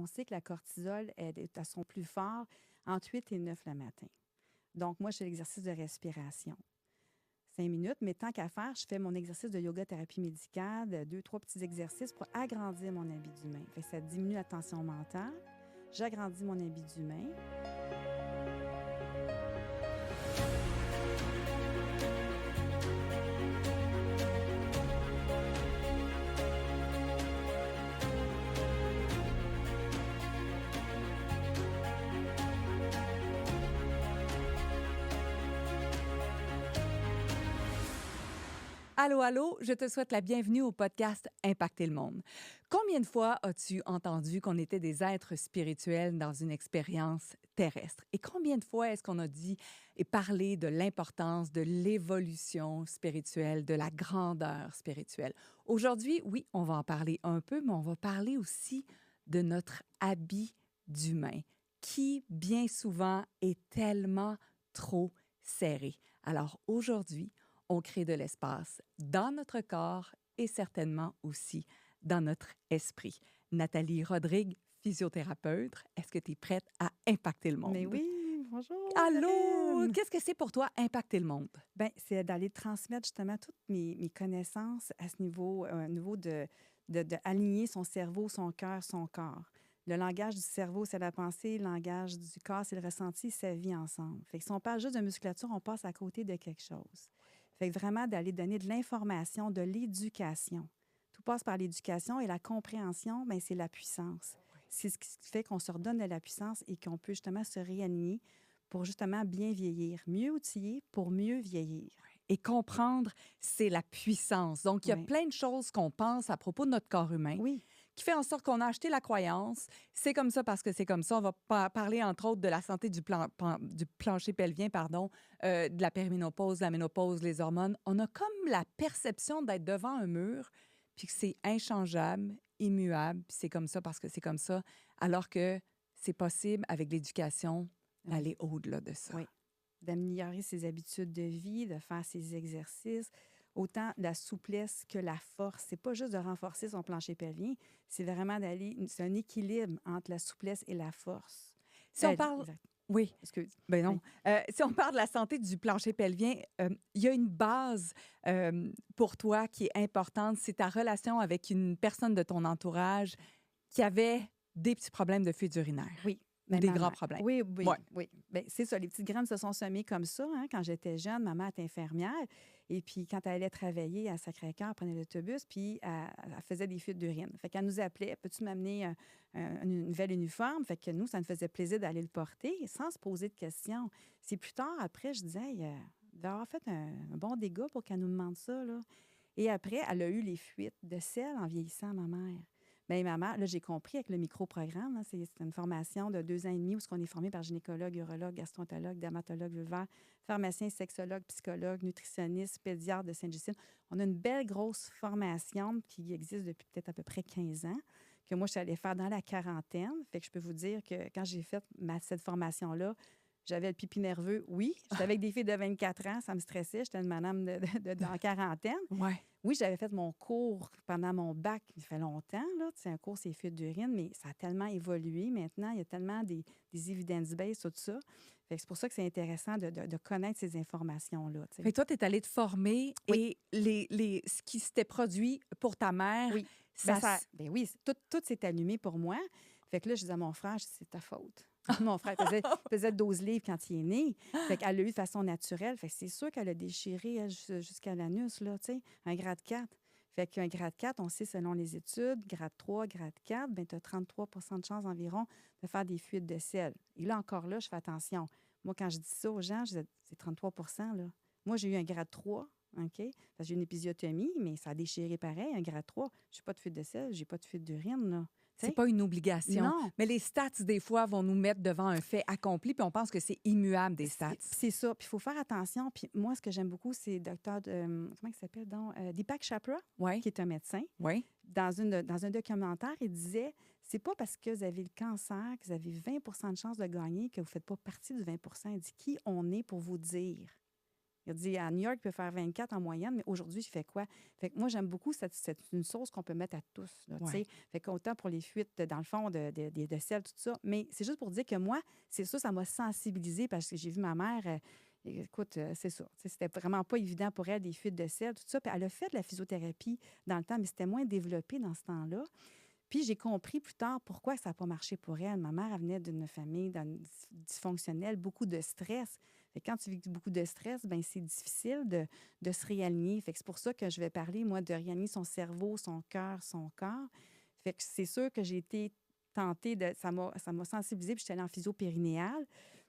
On sait que la cortisol est à son plus fort entre 8 et 9 le matin. Donc, moi, je fais l'exercice de respiration. 5 minutes, mais tant qu'à faire, je fais mon exercice de yoga thérapie médicale, 2, 3 petits exercices pour agrandir mon habit d'humain. Fait que ça diminue la tension mentale, j'agrandis mon habit d'humain. Allô, allô, je te souhaite la bienvenue au podcast Impacter le monde. Combien de fois as-tu entendu qu'on était des êtres spirituels dans une expérience terrestre? Et combien de fois est-ce qu'on a dit et parlé de l'importance de l'évolution spirituelle, de la grandeur spirituelle? Aujourd'hui, oui, on va en parler un peu, mais on va parler aussi de notre habit d'humain, qui bien souvent est tellement trop serré. Alors aujourd'hui, on crée de l'espace dans notre corps et certainement aussi dans notre esprit. Nathalie Rodrigue, physiothérapeute, est-ce que tu es prête à impacter le monde? Mais oui, bonjour. Allô! Karine. Qu'est-ce que c'est pour toi, impacter le monde? Bien, c'est d'aller transmettre justement toutes mes connaissances à ce niveau, au niveau de aligner son cerveau, son cœur, son corps. Le langage du cerveau, c'est la pensée. Le langage du corps, c'est le ressenti. Ça vit ensemble. Fait que si on parle juste de musculature, on passe à côté de quelque chose. Fait que vraiment d'aller donner de l'information, de l'éducation. Tout passe par l'éducation et la compréhension, bien, c'est la puissance. C'est ce qui fait qu'on se redonne de la puissance et qu'on peut justement se réaligner pour justement bien vieillir. Mieux outillé pour mieux vieillir. Et comprendre, c'est la puissance. Donc, il y a Oui. plein de choses qu'on pense à propos de notre corps humain Oui, qui fait en sorte qu'on a acheté la croyance. C'est comme ça parce que c'est comme ça. On va parler, entre autres, de la santé du plancher pelvien, de la périménopause, la ménopause, les hormones. On a comme la perception d'être devant un mur, puis que c'est inchangeable, immuable, puis c'est comme ça parce que c'est comme ça, alors que c'est possible, avec l'éducation, d'aller au-delà de ça. oui. D'améliorer ses habitudes de vie, de faire ses exercices, autant la souplesse que la force. C'est pas juste de renforcer son plancher pelvien, c'est vraiment d'aller... C'est un équilibre entre la souplesse et la force. Si on parle... Exact. Oui. Excuse. Ben non. Oui. Si on parle de la santé du plancher pelvien, il y a une base pour toi qui est importante. C'est ta relation avec une personne de ton entourage qui avait des petits problèmes de fuite urinaire. Oui. Ou des grands problèmes. Oui, oui, Ouais. oui. Bien, c'est ça, les petites graines se sont semées comme ça. Hein. Quand j'étais jeune, maman était infirmière. Et puis, quand elle allait travailler à Sacré-Cœur, elle prenait l'autobus, puis elle faisait des fuites d'urine. Fait qu'elle nous appelait, peux-tu m'amener un nouvel uniforme? Fait que nous, ça nous faisait plaisir d'aller le porter sans se poser de questions. C'est plus tard, après, je disais, hey, il doit avoir fait un bon dégât pour qu'elle nous demande ça, là. Et après, elle a eu les fuites de sel en vieillissant, ma mère. Bien, maman, là, j'ai compris avec le micro-programme, hein, c'est une formation de 2 ans et demi où on est formé par gynécologue, urologue, gastroentérologue, dermatologue, vulvaire, pharmacien, sexologue, psychologue, nutritionniste, pédiatre de Sainte-Justine. On a une belle grosse formation qui existe depuis peut-être à peu près 15 ans, que moi, je suis allée faire dans la quarantaine. Fait que je peux vous dire que quand j'ai fait cette formation-là, j'avais le pipi nerveux, oui. J'étais avec des filles de 24 ans, ça me stressait. J'étais une madame dans quarantaine. Ouais. Oui, j'avais fait mon cours pendant mon bac, il fait longtemps, là. C'est un cours, c'est fuite d'urine, mais ça a tellement évolué maintenant. Il y a tellement des evidence-based, tout ça. Fait que c'est pour ça que c'est intéressant de connaître ces informations-là. Tu sais. Fait que toi, tu es allée te former Oui. et ce qui s'était produit pour ta mère, Oui. Ben oui, tout s'est allumé pour moi. Fait que là, je disais à mon frère, je dis, c'est ta faute. Mon frère faisait 12 livres quand il est né. Fait qu'elle l'a eu de façon naturelle. Fait que c'est sûr qu'elle a déchiré elle, jusqu'à l'anus, là, tu sais, un grade 4. Fait qu'un grade 4, on sait selon les études, grade 3, grade 4, bien, tu as 33 de chances environ de faire des fuites de sel. Et là, encore là, je fais attention. Moi, quand je dis ça aux gens, je dis, c'est 33 là. Moi, j'ai eu un grade 3, OK? Parce que j'ai une épisiotomie, mais ça a déchiré pareil, un grade 3. Je n'ai pas de fuite de sel, j'ai pas de fuite d'urine, là. c'est pas une obligation. Non. Mais les stats, des fois, vont nous mettre devant un fait accompli, puis on pense que c'est immuable des stats. C'est ça. Puis il faut faire attention. Puis moi, ce que j'aime beaucoup, c'est docteur, comment il s'appelle donc? Deepak Chopra, Oui. qui est un médecin. Oui. Dans un documentaire, il disait, c'est pas parce que vous avez le cancer, que vous avez 20 de chances de gagner, que vous ne faites pas partie du 20 Il dit, qui on est pour vous dire Il a dit, à New York, il peut faire 24 en moyenne, mais aujourd'hui, il fait quoi? Fait que moi, j'aime beaucoup, c'est une sauce qu'on peut mettre à tous, là, tu sais. Ouais. Fait qu'autant pour les fuites, dans le fond, de sel, tout ça. Mais c'est juste pour dire que moi, c'est ça m'a sensibilisée parce que j'ai vu ma mère, écoute, c'est ça. Tu sais, c'était vraiment pas évident pour elle, des fuites de sel, tout ça. Puis elle a fait de la physiothérapie dans le temps, mais c'était moins développé dans ce temps-là. Puis j'ai compris plus tard pourquoi ça n'a pas marché pour elle. Ma mère, elle venait d'une famille dysfonctionnelle, beaucoup de stress. Fait que quand tu vis beaucoup de stress, ben c'est difficile de se réaligner. Fait que c'est pour ça que je vais parler, moi, de réaligner son cerveau, son cœur, son corps. Fait que c'est sûr que j'ai été tentée de... Ça m'a sensibilisée, puis j'étais allée en physio périnéale.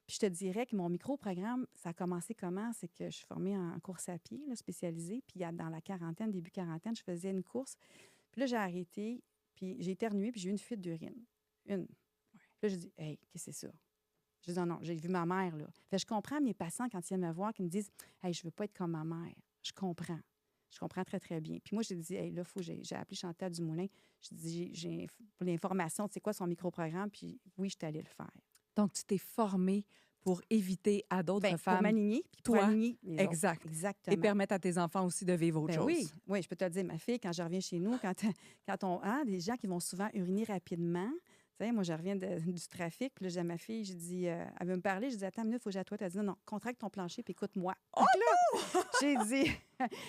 Puis je te dirais que mon micro-programme, ça a commencé comment? C'est que je suis formée en course à pied, là, spécialisée. Puis dans la quarantaine, début quarantaine, je faisais une course. Puis là, j'ai arrêté. Puis j'ai éternué, puis j'ai eu une fuite d'urine. Une. Puis là, j'ai dit, hey, qu'est-ce que c'est ça? Je dis, non, non, j'ai vu ma mère, là. Fait que je comprends mes patients quand ils viennent me voir, qui me disent, hey, je veux pas être comme ma mère. Je comprends. Je comprends très, très bien. Puis moi, j'ai dit, hey, là, j'ai appelé Chantal Dumoulin. Je dis, j'ai pour l'information, c'est quoi son micro-programme? Puis oui, je suis allée le faire. Donc, tu t'es formée pour éviter à d'autres Bien, femmes, pour m'aligner, puis pour toi, aligner les autres. exact, et Exactement. permettre à tes enfants aussi de vivre autre Ben chose. oui, oui, je peux te le dire, ma fille, quand je reviens chez nous, quand on a des gens qui vont souvent uriner rapidement, tu sais, moi, je reviens du trafic, puis là, j'ai ma fille, j'ai dit, elle veut me parler, je dis, attends une minute, il faut que j'aille à toi. Elle dit, non, non, contracte ton plancher, puis écoute-moi. Oh là, j'ai dit,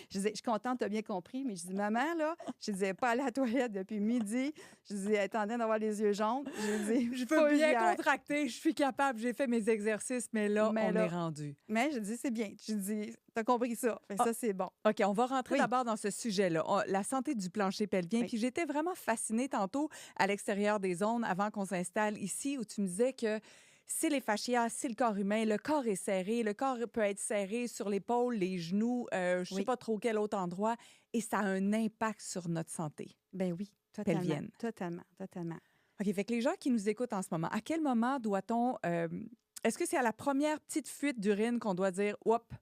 je suis contente, tu as bien compris, mais je dis, maman, là, je disais, pas aller à la toilette depuis midi. Je dis, elle est en train d'avoir les yeux jaunes. J'ai dit, Je peux bien contracter, je suis capable, j'ai fait mes exercices, mais là, on est rendu. Mais je dis, c'est bien. Je dis, t'as compris ça. Fait que ça, c'est bon. OK, on va rentrer d'abord dans ce sujet-là, la santé du plancher pelvien. Oui. Puis j'étais vraiment fascinée tantôt à l'extérieur des zones, avant qu'on s'installe ici, où tu me disais que c'est les fascias, c'est le corps humain, le corps est serré, le corps peut être serré sur l'épaule, les genoux, je ne sais pas trop quel autre endroit, et ça a un impact sur notre santé. Ben oui, totalement. Pelvienne. Totalement. OK, fait que les gens qui nous écoutent en ce moment, à quel moment doit-on... est-ce que c'est à la première petite fuite d'urine qu'on doit dire « Hop,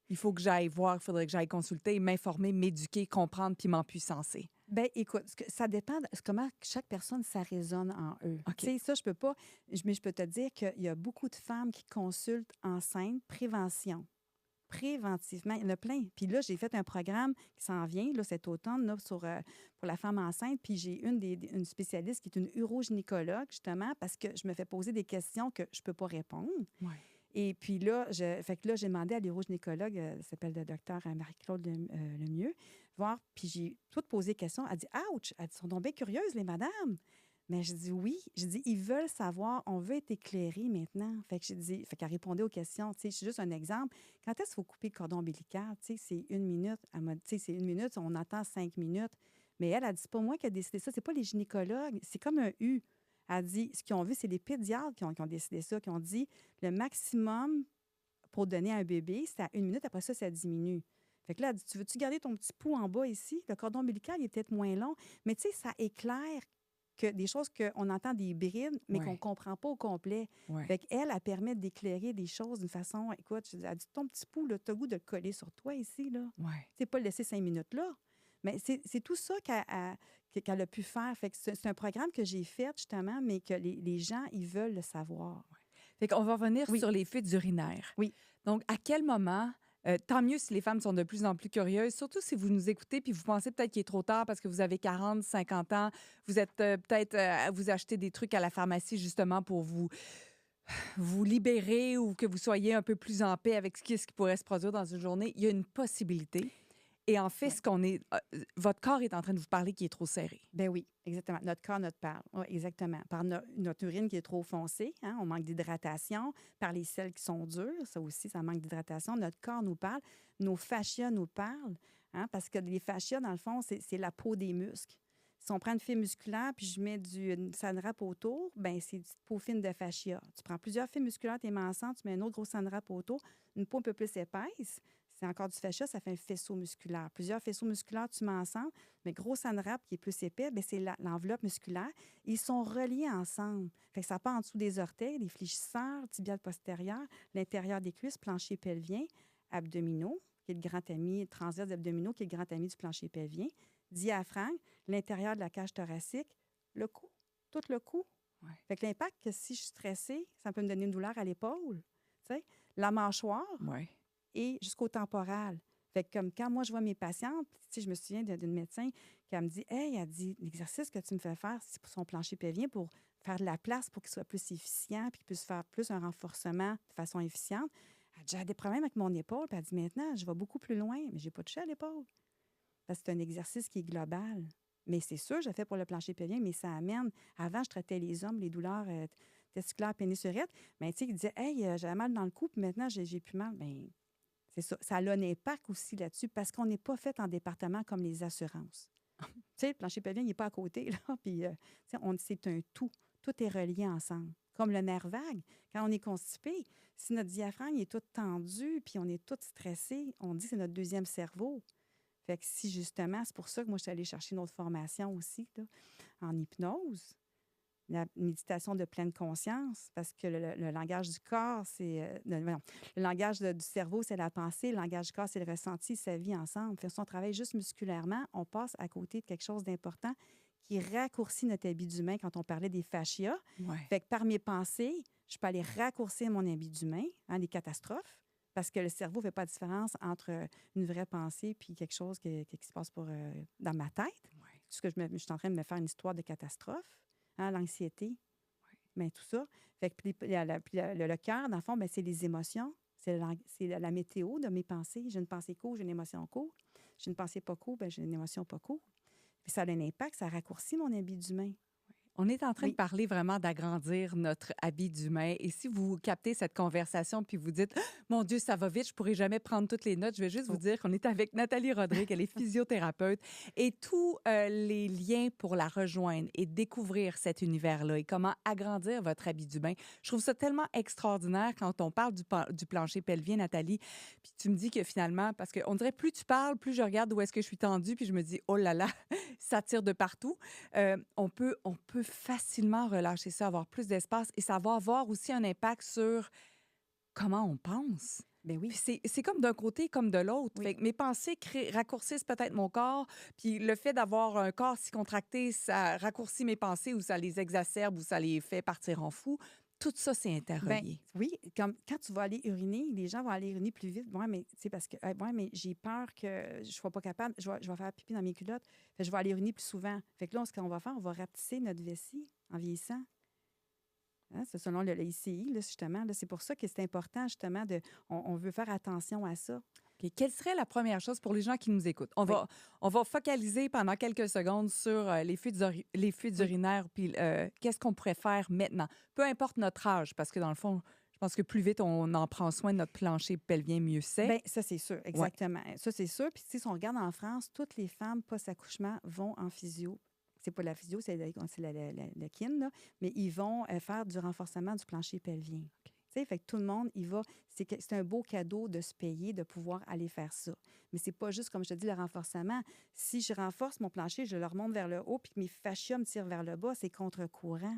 il faut que j'aille voir, il faudrait que j'aille consulter, m'informer, m'éduquer, comprendre puis m'empuissancer ». Bien, écoute, ça dépend de comment chaque personne, ça résonne en eux. OK. Tu sais, ça, je peux pas... Mais je peux te dire qu'il y a beaucoup de femmes qui consultent enceintes, préventivement. Il y en a plein. Puis là, j'ai fait un programme qui s'en vient là, cet automne là, pour la femme enceinte. Puis j'ai une spécialiste qui est une urogynécologue, justement, parce que je me fais poser des questions que je ne peux pas répondre. Ouais. Et puis là, j'ai demandé à l'urogynécologue, elle s'appelle le docteur Marie-Claude Lemieux, voir. Puis j'ai tout posé des questions. Elle dit « Ouch! » Elle dit « Ils sont donc bien curieuses, les madames. » Mais je dis oui. Je dis, ils veulent savoir, on veut être éclairés maintenant. Fait que j'ai dit, fait qu'elle répondait aux questions. Tu sais, c'est juste un exemple. Quand est-ce qu'il faut couper le cordon ombilical? Tu sais, c'est 1 minute. Elle m'a dit, tu sais, c'est 1 minute, on attend 5 minutes. Mais elle a dit, c'est pas moi qui a décidé ça, c'est pas les gynécologues, c'est comme un U. Elle a dit, ce qu'ils ont vu, c'est les pédiatres qui ont décidé ça, qui ont dit, le maximum pour donner à un bébé, c'est à 1 minute, après ça diminue. Fait que là, elle dit, tu veux-tu garder ton petit pouls en bas ici? Le cordon ombilical, il est peut-être moins long. Mais tu sais, ça éclaire que des choses qu'on entend des brides, mais qu'on ne comprend pas au complet. Ouais. Fait qu'elle, elle permet d'éclairer des choses d'une façon... Écoute, elle dit, ton petit pouls, tu as le goût de le coller sur toi ici, là. Ouais. C'est pas le laisser 5 minutes là. Mais c'est tout ça qu'elle a pu faire. Fait que c'est un programme que j'ai fait, justement, mais que les gens, ils veulent le savoir. Ouais. Fait qu'on va revenir sur les fuites urinaires. Oui. Donc, à quel moment... tant mieux si les femmes sont de plus en plus curieuses, surtout si vous nous écoutez puis vous pensez peut-être qu'il est trop tard parce que vous avez 40, 50 ans, vous êtes peut-être à vous acheter des trucs à la pharmacie justement pour vous libérer ou que vous soyez un peu plus en paix avec ce qui pourrait se produire dans une journée. Il y a une possibilité. Et en fait, votre corps est en train de vous parler qui est trop serré. Ben oui, exactement. Notre corps nous parle. Oui, exactement. Par notre urine qui est trop foncée, hein, on manque d'hydratation. Par les selles qui sont dures, ça aussi, ça manque d'hydratation. Notre corps nous parle. Nos fascias nous parlent. Hein, parce que les fascias, dans le fond, c'est la peau des muscles. Si on prend une fille musculaire puis je mets une sandrap autour, ben c'est une peau fine de fascia. Tu prends plusieurs filles musculaires, tu es enceinte, tu mets une autre grosse sandrap autour, une peau un peu plus épaisse. C'est encore du fascia, ça fait un faisceau musculaire. Plusieurs faisceaux musculaires, tu mets ensemble, mais gros sandrap qui est plus épais, bien, c'est l'enveloppe musculaire. Ils sont reliés ensemble. Fait que ça part en dessous des orteils, des fléchisseurs, tibial postérieur, l'intérieur des cuisses, plancher pelvien, abdominaux, qui est le grand ami, transverse des abdominaux, qui est le grand ami du plancher pelvien, diaphragme, l'intérieur de la cage thoracique, le cou, tout le cou. Ouais. Fait que l'impact que si je suis stressée, ça peut me donner une douleur à l'épaule. Tu sais, la mâchoire. Ouais. et jusqu'au temporal. Fait que comme quand moi, je vois mes patientes, tu sais, je me souviens d'une médecin qui elle me dit, « Hey, elle dit, l'exercice que tu me fais faire, c'est pour son plancher pelvien pour faire de la place pour qu'il soit plus efficient puis qu'il puisse faire plus un renforcement de façon efficiente. » Elle dit, « J'ai des problèmes avec mon épaule. » Puis elle dit, « Maintenant, je vais beaucoup plus loin, mais je n'ai pas touché à l'épaule. » Parce que c'est un exercice qui est global. Mais c'est sûr, je le fais pour le plancher pelvien, mais ça amène. Avant, je traitais les hommes, les douleurs testiculaires, pénisurètes. Mais tu sais, ils disaient, « Hey, j'avais mal dans le cou, puis maintenant, j'ai plus mal. » Bien, c'est ça. Ça a un impact aussi là-dessus parce qu'on n'est pas fait en département comme les assurances. Tu sais, le plancher pelvien, il n'est pas à côté, là. Puis, tu sais, c'est un tout. Tout est relié ensemble. Comme le nerf vague. Quand on est constipé, si notre diaphragme est tout tendu, puis on est tout stressé, on dit que c'est notre deuxième cerveau. Fait que si, justement, c'est pour ça que moi, je suis allée chercher une autre formation aussi, là, en hypnose, la méditation de pleine conscience, parce que le langage du corps, le langage du cerveau, c'est la pensée, le langage du corps, c'est le ressenti, ça vit ensemble. Fait que si on travaille juste musculairement, on passe à côté de quelque chose d'important qui raccourcit notre habit d'humain quand on parlait des fascias. Ouais. Fait que par mes pensées, je peux aller raccourcir mon habit d'humain, les catastrophes, parce que le cerveau ne fait pas de différence entre une vraie pensée puis quelque chose qui se passe dans ma tête. Ouais. Tout ce que je suis en train de me faire une histoire de catastrophe, l'anxiété, bien, tout ça. Fait que le cœur, dans le fond, bien, c'est les émotions. C'est la météo de mes pensées. J'ai une pensée courte, j'ai une émotion courte. J'ai une pensée pas courte, bien, j'ai une émotion pas courte. Puis ça a un impact, ça raccourcit mon habit d'humain. On est en train de Oui. parler vraiment d'agrandir notre habit d'humain. Et si vous captez cette conversation puis vous dites, mon Dieu, ça va vite, je pourrai jamais prendre toutes les notes, je vais juste vous dire qu'on est avec Nathalie Rodrigue, elle est physiothérapeute. Et tous les liens pour la rejoindre et découvrir cet univers-là et comment agrandir votre habit d'humain, je trouve ça tellement extraordinaire quand on parle du plancher pelvien, Nathalie. Puis tu me dis que finalement, parce qu'on dirait plus tu parles, plus je regarde où est-ce que je suis tendue, puis je me dis, oh là là, ça tire de partout. On peut facilement relâcher ça, avoir plus d'espace et ça va avoir aussi un impact sur comment on pense. Ben oui. Puis c'est comme d'un côté comme de l'autre. Oui. Fait que mes pensées raccourcissent peut-être mon corps, puis le fait d'avoir un corps si contracté, ça raccourcit mes pensées ou ça les exacerbe ou ça les fait partir en fou. Tout ça, c'est Ben interrelié. oui, comme quand tu vas aller uriner, les gens vont aller uriner plus vite. Ouais, mais c'est parce que ouais, mais j'ai peur que je ne sois pas capable, je vais faire pipi dans mes culottes. Fait que je vais aller uriner plus souvent. Fait que là, ce qu'on va faire, on va rapetisser notre vessie en vieillissant. Hein, c'est selon le ICI, là, justement. Là, c'est pour ça que c'est important, justement, on veut faire attention à ça. OK. Quelle serait la première chose pour les gens qui nous écoutent? Oui. On va focaliser pendant quelques secondes sur les fuites Oui. urinaires, puis qu'est-ce qu'on pourrait faire maintenant? Peu importe notre âge, parce que dans le fond, je pense que plus vite on en prend soin de notre plancher pelvien, mieux c'est. Bien, ça, c'est sûr, exactement. Ça, c'est sûr. Puis, tu sais, si on regarde en France, toutes les femmes post-accouchement vont en physio. C'est pas la physio, c'est le kin, là. Mais ils vont faire du renforcement du plancher pelvien. Tu sais, fait que tout le monde, il va. C'est un beau cadeau de se payer, de pouvoir aller faire ça. Mais c'est pas juste, comme je te dis, le renforcement. Si je renforce mon plancher, je le remonte vers le haut, puis que mes fascias me tirent vers le bas, c'est contre-courant.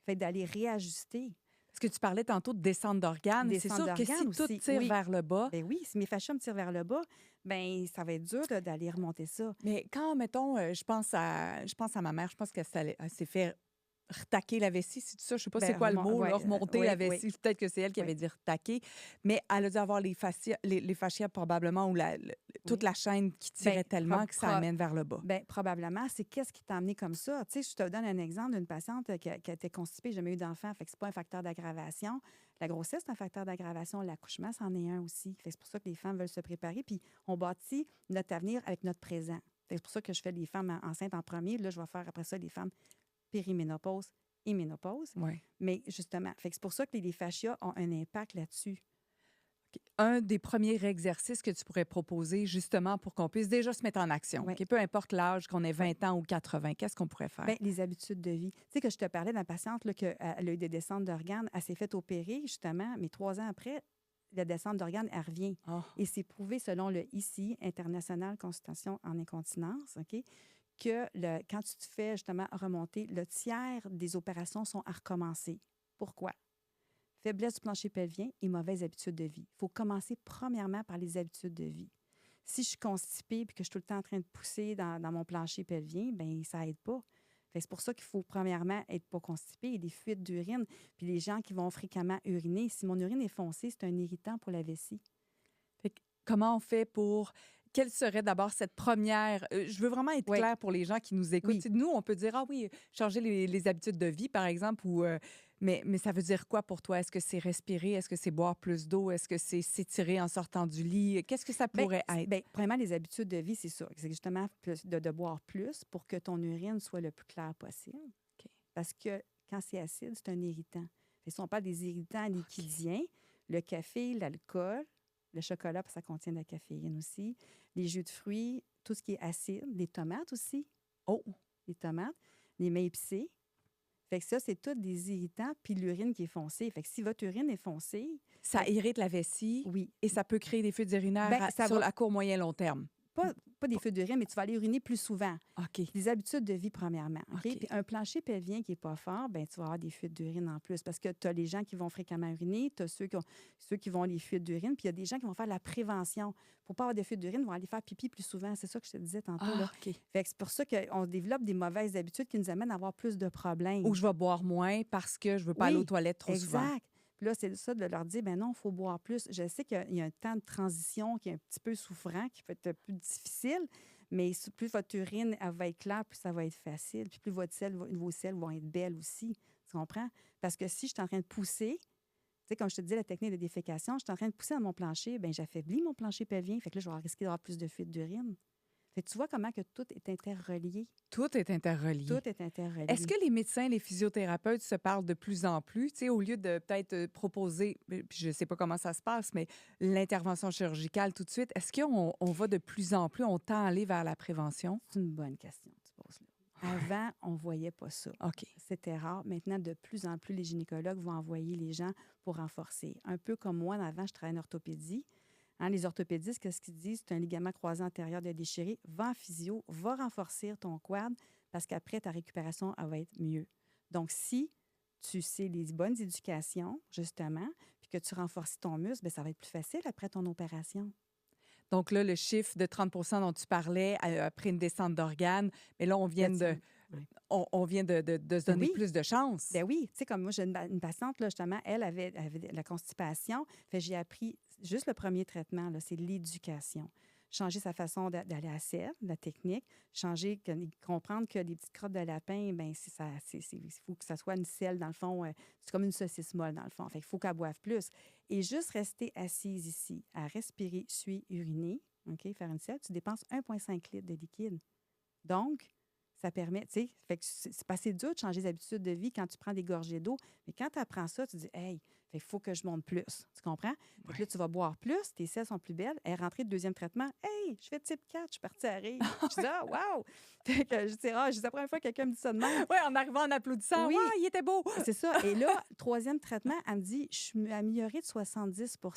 Fait que d'aller réajuster. Parce que tu parlais tantôt de descente d'organes. C'est Descente sûr que si d'organes tout aussi, tire oui. vers le bas, Ben oui, si mes fascias me tirent vers le bas, ben ça va être dur d'aller remonter ça. mais quand, mettons, je pense à ma mère, je pense elle s'est fait retaquer la vessie, c'est tout ça? Je sais pas c'est Ben quoi le mot, là, ouais, remonter oui, la oui, vessie. Peut-être que c'est elle qui oui, avait dit retaquer. Mais elle a dû avoir les fascias probablement ou toute oui. la chaîne qui Ben, tirait tellement que ça amène vers le bas. ben, probablement, c'est qu'est-ce qui t'a amené comme ça? Tu sais, je te donne un exemple d'une patiente qui a été constipée, jamais eu d'enfant, fait que c'est pas un facteur d'aggravation. La grossesse, c'est un facteur d'aggravation. L'accouchement, c'en est un aussi. Fait que c'est pour ça que les femmes veulent se préparer, puis on bâtit notre avenir avec notre présent. Fait que c'est pour ça que je fais les femmes enceintes en premier. Là, je vais faire après ça les femmes périménopause et ménopause. Ouais. Mais justement, fait que c'est pour ça que les fascias ont un impact là-dessus. OK. Un des premiers exercices que tu pourrais proposer, justement, pour qu'on puisse déjà se mettre en action. Ouais. OK? Peu importe l'âge, qu'on ait 20 ans ou 80, qu'est-ce qu'on pourrait faire? Bien, les habitudes de vie. Tu sais que je te parlais d'une patiente là, qu'elle a eu des descentes d'organes. Elle s'est fait opérer, justement, mais 3 ans après, la descente d'organes, elle revient. Ah, Et c'est prouvé selon le ICI, International Consultation en incontinence, OK, que quand tu te fais justement remonter, le tiers des opérations sont à recommencer. Pourquoi? Faiblesse du plancher pelvien et mauvaise habitude de vie. Il faut commencer premièrement par les habitudes de vie. Si je suis constipée et que je suis tout le temps en train de pousser dans mon plancher pelvien, bien, ça aide pas. Fait que c'est pour ça qu'il faut premièrement être pas constipé. Il y a des fuites d'urine. Puis les gens qui vont fréquemment uriner, si mon urine est foncée, c'est un irritant pour la vessie. fait que comment on fait pour... Quelle serait d'abord cette première... je veux vraiment être Oui, claire pour les gens qui nous écoutent. oui. Tu sais, nous, on peut dire, ah oui, changer les habitudes de vie, par exemple, ou, mais ça veut dire quoi pour toi? Est-ce que c'est respirer? Est-ce que c'est boire plus d'eau? Est-ce que c'est s'étirer en sortant du lit? Qu'est-ce que ça Bien, pourrait être? premièrement, les habitudes de vie, c'est ça. C'est justement de boire plus pour que ton urine soit le plus clair possible. OK. Parce que quand c'est acide, c'est un irritant. Fait, si on parle des irritants OK. liquidiens, le café, l'alcool, le chocolat, parce que ça contient de la caféine aussi, les jus de fruits, tout ce qui est acide, les tomates aussi, Oh! les tomates, les mets épicés. Fait que ça, c'est tous des irritants, puis l'urine qui est foncée. Fait que si votre urine est foncée, Ça fait que irrite la vessie oui, et ça peut créer des fuites urinaires ben ça sur va la court, moyen, long terme. pas des fuites d'urine, mais tu vas aller uriner plus souvent. OK. Des habitudes de vie, premièrement. OK? OK. Puis un plancher pelvien qui n'est pas fort, ben tu vas avoir des fuites d'urine en plus. Parce que tu as les gens qui vont fréquemment uriner, tu as ceux qui vont les fuites d'urine, puis il y a des gens qui vont faire la prévention. Pour ne pas avoir de fuites d'urine, ils vont aller faire pipi plus souvent. C'est ça que je te disais tantôt. Là. Ah, OK. Fait que c'est pour ça qu'on développe des mauvaises habitudes qui nous amènent à avoir plus de Ou problèmes. je vais boire moins parce que je veux pas aller aux Oui, toilettes trop souvent. exact. Puis là, c'est ça de leur dire, ben non, il faut boire plus. Je sais qu'il y a un temps de transition qui est un petit peu souffrant, qui peut être plus difficile, mais plus votre urine elle va être claire, plus ça va être facile. Puis plus vos selles vont être belles aussi. Tu comprends? Parce que si je suis en train de pousser, tu sais, comme je te disais, la technique de défécation, je suis en train de pousser dans mon plancher, bien, j'affaiblis mon plancher pelvien. Fait que là, je vais risquer d'avoir plus de fuites d'urine. Fait que tu vois comment que tout est interrelié. Tout est interrelié. Tout est Est-ce interrelié. que les médecins, les physiothérapeutes se parlent de plus en plus, tu sais, au lieu de peut-être proposer, puis je ne sais pas comment ça se passe, mais l'intervention chirurgicale tout de suite, est-ce qu'on va de plus en plus, on tend à aller vers la prévention? C'est une bonne question que tu poses là. Avant, on ne voyait pas ça. OK. C'était rare. Maintenant, de plus en plus, les gynécologues vont envoyer les gens pour renforcer. Un peu comme moi, avant, je travaillais en orthopédie. Hein, les orthopédistes, qu'est-ce qu'ils disent? C'est un ligament croisé antérieur de déchiré. Va en physio, va renforcer ton quad parce qu'après, ta récupération, elle va être mieux. Donc, si tu sais les bonnes éducations, justement, puis que tu renforces ton muscle, bien, ça va être plus facile après ton opération. Donc là, le chiffre de 30 dont tu parlais après une descente d'organes, mais là, on vient Là, de, ouais. on vient de se Ben donner oui, plus de chance. ben oui, tu sais, comme moi, j'ai une patiente, là, justement, elle avait de la constipation. Fait que j'ai appris juste le premier traitement, là, c'est l'éducation. Changer sa façon d'aller à la selle, la technique, comprendre que les petites crottes de lapin, ben il faut que ça soit une selle, dans le fond, c'est comme une saucisse molle, dans le fond. Fait qu'il faut qu'elle boive plus. Et juste rester assise ici, à respirer, suer, uriner, OK, faire une selle, tu dépenses 1,5 litres de liquide. Donc, ça permet, tu sais, fait que c'est pas assez dur de changer les habitudes de vie quand tu prends des gorgées d'eau. Mais quand tu apprends ça, tu dis, hey, il faut que je monte plus. Tu comprends? Fait que là, tu vas boire plus, tes selles sont plus belles. Elle est rentrée de deuxième traitement. Hey, je fais type 4, je suis partie à rire. Je dis, ah, wow! Fait que je dis, c'est la première fois que quelqu'un me dit ça de même. Oui, en arrivant en applaudissant, Oui, ouais, il était beau. c'est ça. Et là, troisième traitement, elle me dit, je suis améliorée de 70. Wow.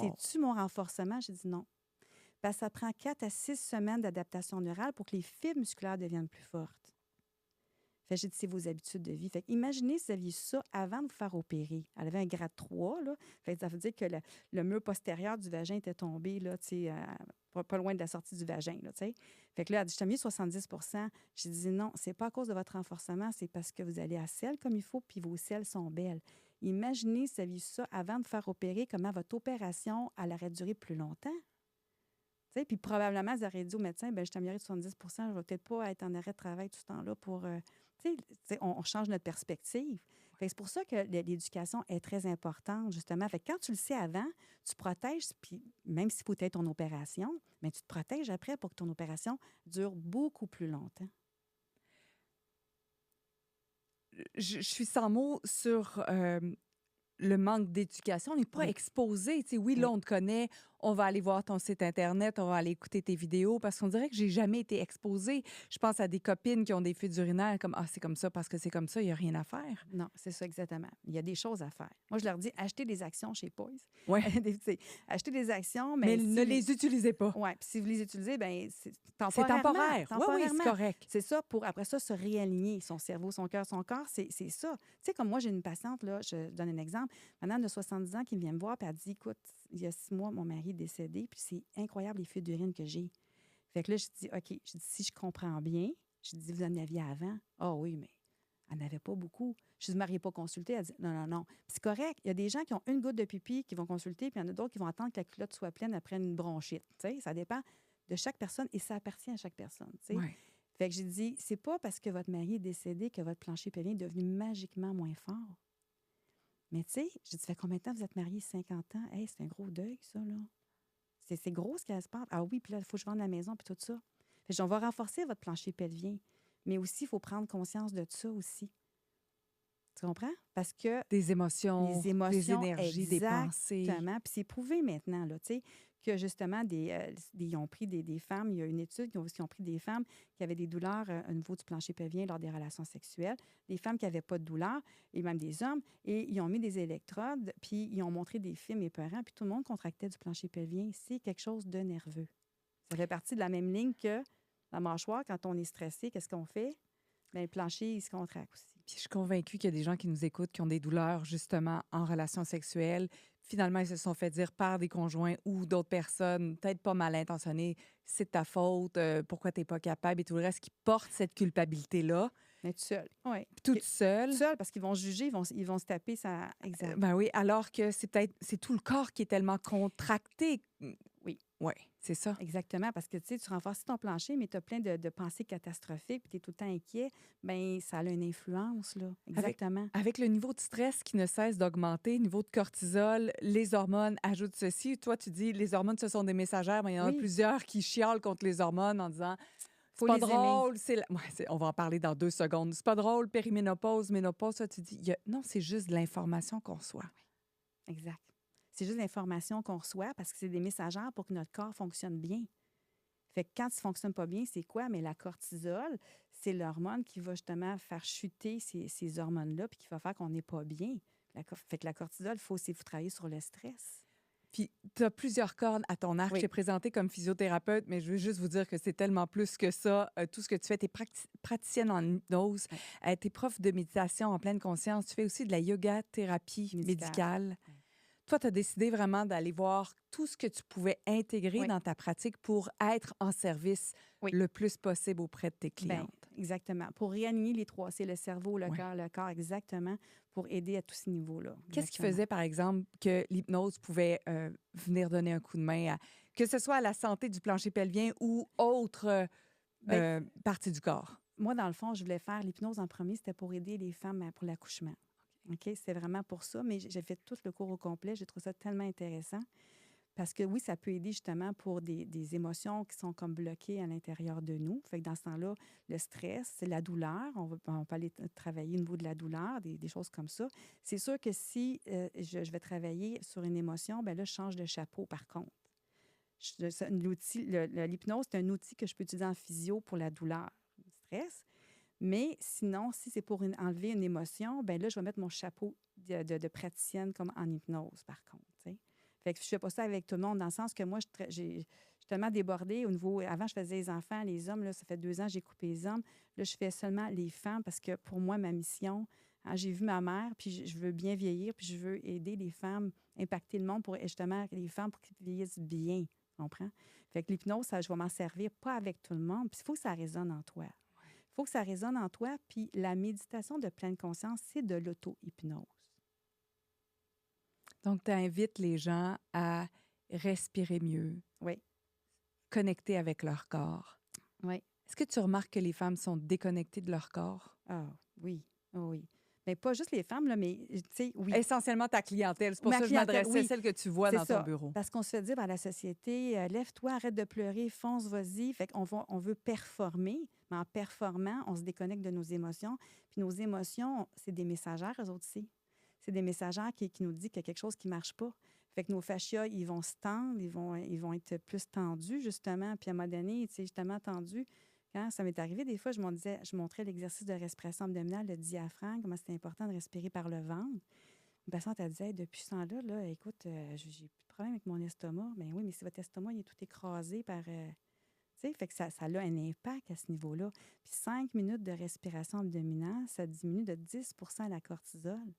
C'est-tu mon renforcement? J'ai dit non. Parce que ça prend 4 à 6 semaines d'adaptation neurale pour que les fibres musculaires deviennent plus fortes. Fait que j'ai dit, c'est vos habitudes de vie. Fait que imaginez si vous aviez ça avant de vous faire opérer. Elle avait un grade 3, là. Fait que ça veut dire que le mur postérieur du vagin était tombé, là, tu sais, pas loin de la sortie du vagin, là, tu sais. Fait que là, elle dit, je t'ai mis 70. J'ai dit, non, c'est pas à cause de votre renforcement, c'est parce que vous allez à selle comme il faut, puis vos selles sont belles. Imaginez si vous aviez ça avant de faire opérer, comment votre opération, elle aurait duré plus longtemps. Tu sais, puis probablement, vous auriez dit au médecin, ben je t'ai amélioré de 70 je ne vais peut-être pas être en arrêt de travail tout ce temps-là pour... tu sais, on change notre perspective. Fait que c'est pour ça que l'éducation est très importante, justement. Fait que quand tu le sais avant, tu protèges, puis même s'il faut être ton opération, mais tu te protèges après pour que ton opération dure beaucoup plus longtemps. Je suis sans mots sur le manque d'éducation. On n'est pas Oui, exposé. Tu sais, oui, là, oui. on te connaît. On va aller voir ton site Internet. On va aller écouter tes vidéos parce qu'on dirait que j'ai jamais été exposée. Je pense à des copines qui ont des fuites urinaires comme ah, c'est comme ça parce que c'est comme ça, il n'y a rien à faire. Non, c'est ça exactement. Il y a des choses à faire. Moi, je leur dis, achetez des actions chez Poise. Oui. Achetez des actions, Mais mais ne les utilisez pas. oui, puis si vous les utilisez, bien, c'est C'est temporairement. temporaire. Oui, oui, c'est correct. C'est ça pour, après ça, se réaligner son cerveau, son cœur, son corps. C'est ça. Tu sais, comme moi, j'ai une patiente, là, je donne un exemple, madame de 70 ans qui vient me voir, puis elle dit, écoute, il y a 6 mois, mon mari est décédé, puis c'est incroyable les fuites d'urine que j'ai. Fait que là, je dis, OK, je dis, si je comprends bien, je dis, vous en aviez avant? Ah oui, mais elle n'avait pas beaucoup. Je dis, vous ne m'auriez pas consulté. Elle dit, non, non, non. Puis c'est correct. Il y a des gens qui ont une goutte de pipi qui vont consulter, puis il y en a d'autres qui vont attendre que la culotte soit pleine après une bronchite. Tu sais, ça dépend de chaque personne et ça appartient à chaque personne. Tu sais. Ouais. Fait que j'ai dit, c'est pas parce que votre mari est décédé que votre plancher pelvien est devenu magiquement moins fort. Mais tu sais, j'ai dit, ça fait combien de temps vous êtes mariés? 50 ans? Hey, c'est un gros deuil, ça, là. C'est gros ce qui se passe. Ah oui, puis là, il faut que je vende la maison, puis tout ça. Fait que on va renforcer votre plancher pelvien. Mais aussi, il faut prendre conscience de ça aussi. Tu comprends? Parce que Des émotions, les des émotions, énergies, des pensées. exactement. Puis c'est prouvé maintenant, là, tu sais, que justement, ils ont pris des femmes, il y a une étude qui ont pris des femmes qui avaient des douleurs au niveau du plancher pelvien lors des relations sexuelles, des femmes qui n'avaient pas de douleur, et même des hommes, et ils ont mis des électrodes, puis ils ont montré des films épeurants, puis tout le monde contractait du plancher pelvien. C'est quelque chose de nerveux. Ça fait partie de la même ligne que la mâchoire. Quand on est stressé, qu'est-ce qu'on fait? Bien, le plancher, il se contracte aussi. Puis je suis convaincue qu'il y a des gens qui nous écoutent qui ont des douleurs justement en relation sexuelle. Finalement, ils se sont fait dire par des conjoints ou d'autres personnes, peut-être pas mal intentionnées, c'est de ta faute, pourquoi tu n'es pas capable et tout le reste, qui portent cette culpabilité-là. Mais tout seul. Oui. Toute seule. Tout seul, parce qu'ils vont juger, ils vont se taper ça. Exact. Ben oui, alors que c'est tout le corps qui est tellement contracté. Oui. Oui, c'est ça. Exactement, parce que tu renforces ton plancher, mais tu as plein de pensées catastrophiques, puis tu es tout le temps inquiet. Bien, ça a une influence, là. Exactement. Avec le niveau de stress qui ne cesse d'augmenter, niveau de cortisol, les hormones ajoutent ceci. Toi, tu dis les hormones, ce sont des messagères, mais il y en a Oui. plusieurs qui chialent contre les hormones en disant Faut c'est pas les aimer. drôle, on va en parler dans 2 secondes. C'est pas drôle, périménopause, ménopause, ça, tu dis non, c'est juste de l'information qu'on reçoit. Exact. C'est juste l'information qu'on reçoit parce que c'est des messagères pour que notre corps fonctionne bien. Fait que quand ça ne fonctionne pas bien, c'est quoi? Mais la cortisol, c'est l'hormone qui va justement faire chuter ces hormones-là puis qui va faire qu'on n'est pas bien. Fait que la cortisol, il faut travailler sur le stress. Puis, tu as plusieurs cordes à ton arc. Oui. Je t'ai présenté comme physiothérapeute, mais je veux juste vous dire que c'est tellement plus que ça. Tout ce que tu fais, tu es praticienne en hypnose, tu es prof de méditation en pleine conscience. Tu fais aussi de la yoga-thérapie médicale. Oui. Toi, tu as décidé vraiment d'aller voir tout ce que tu pouvais intégrer dans ta pratique pour être en service le plus possible auprès de tes clientes. Bien, exactement. Pour réaligner les 3 C, le cerveau, le corps, exactement, pour aider à tous ces niveaux-là. Qu'est-ce qui faisait, par exemple, que l'hypnose pouvait venir donner un coup de main, que ce soit à la santé du plancher pelvien ou autre partie du corps? Moi, dans le fond, je voulais faire l'hypnose en premier, c'était pour aider les femmes pour l'accouchement. OK? C'était vraiment pour ça, mais j'ai fait tout le cours au complet. J'ai trouvé ça tellement intéressant parce que oui, ça peut aider justement pour des émotions qui sont comme bloquées à l'intérieur de nous. Fait que dans ce temps-là, le stress, c'est la douleur. On peut aller travailler au niveau de la douleur, des choses comme ça. C'est sûr que si je vais travailler sur une émotion, bien là, je change de chapeau par contre. L'hypnose, c'est un outil que je peux utiliser en physio pour la douleur, le stress. Mais sinon, si c'est pour enlever une émotion, bien là, je vais mettre mon chapeau de praticienne comme en hypnose, par contre. T'sais. Fait que je ne fais pas ça avec tout le monde, dans le sens que moi, je suis tellement débordée au niveau... Avant, je faisais les enfants, les hommes. Là, ça fait 2 ans que j'ai coupé les hommes. Là, je fais seulement les femmes parce que pour moi, ma mission... j'ai vu ma mère, puis je veux bien vieillir, puis je veux aider les femmes, impacter le monde pour justement les femmes pour qu'ils vieillissent bien. Tu comprends? Fait que l'hypnose, je vais m'en servir, pas avec tout le monde. Puis il faut que ça résonne en toi. Il faut que ça résonne en toi. Puis la méditation de pleine conscience, c'est de l'auto-hypnose. Donc, tu invites les gens à respirer mieux. Oui. Connecter avec leur corps. Oui. Est-ce que tu remarques que les femmes sont déconnectées de leur corps? Ah, oui. Oh, oui. Mais pas juste les femmes, là, mais tu sais, oui. Essentiellement ta clientèle. C'est pour ça que je m'adressais à celle que tu vois dans ton bureau. Parce qu'on se fait dire par la société, lève-toi, arrête de pleurer, fonce, vas-y. Fait qu'on veut performer, mais en performant, on se déconnecte de nos émotions. Puis nos émotions, c'est des messagères, eux autres aussi. C'est des messagères qui nous disent qu'il y a quelque chose qui ne marche pas. Fait que nos fascias, ils vont se tendre, ils vont être plus tendus, justement. Puis à un moment donné, tu sais, justement tendus. Quand ça m'est arrivé, des fois, je montrais l'exercice de respiration abdominale, le diaphragme, comment c'était important de respirer par le ventre. Une patiente, elle disait, depuis ce temps-là, là, écoute, j'ai plus de problème avec mon estomac. Mais oui, mais si votre estomac, il est tout écrasé par... tu sais, fait que ça a un impact à ce niveau-là. Puis 5 minutes de respiration abdominale, ça diminue de 10 la cortisol.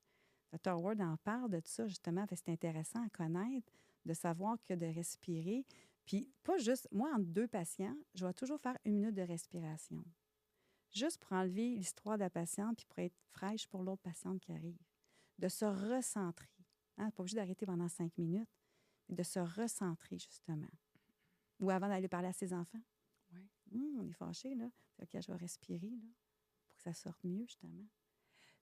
Dr. Ward en parle de ça, justement. C'est intéressant à connaître, de savoir que de respirer. Puis, pas juste, moi, entre 2 patients, je vais toujours faire 1 minute de respiration. juste pour enlever l'histoire de la patiente puis pour être fraîche pour l'autre patiente qui arrive. De se recentrer. Hein? Pas obligé d'arrêter pendant 5 minutes, mais de se recentrer, justement. Ou avant d'aller parler à ses enfants. Ouais. On est fâché, là. OK, je vais respirer, là, pour que ça sorte mieux, justement.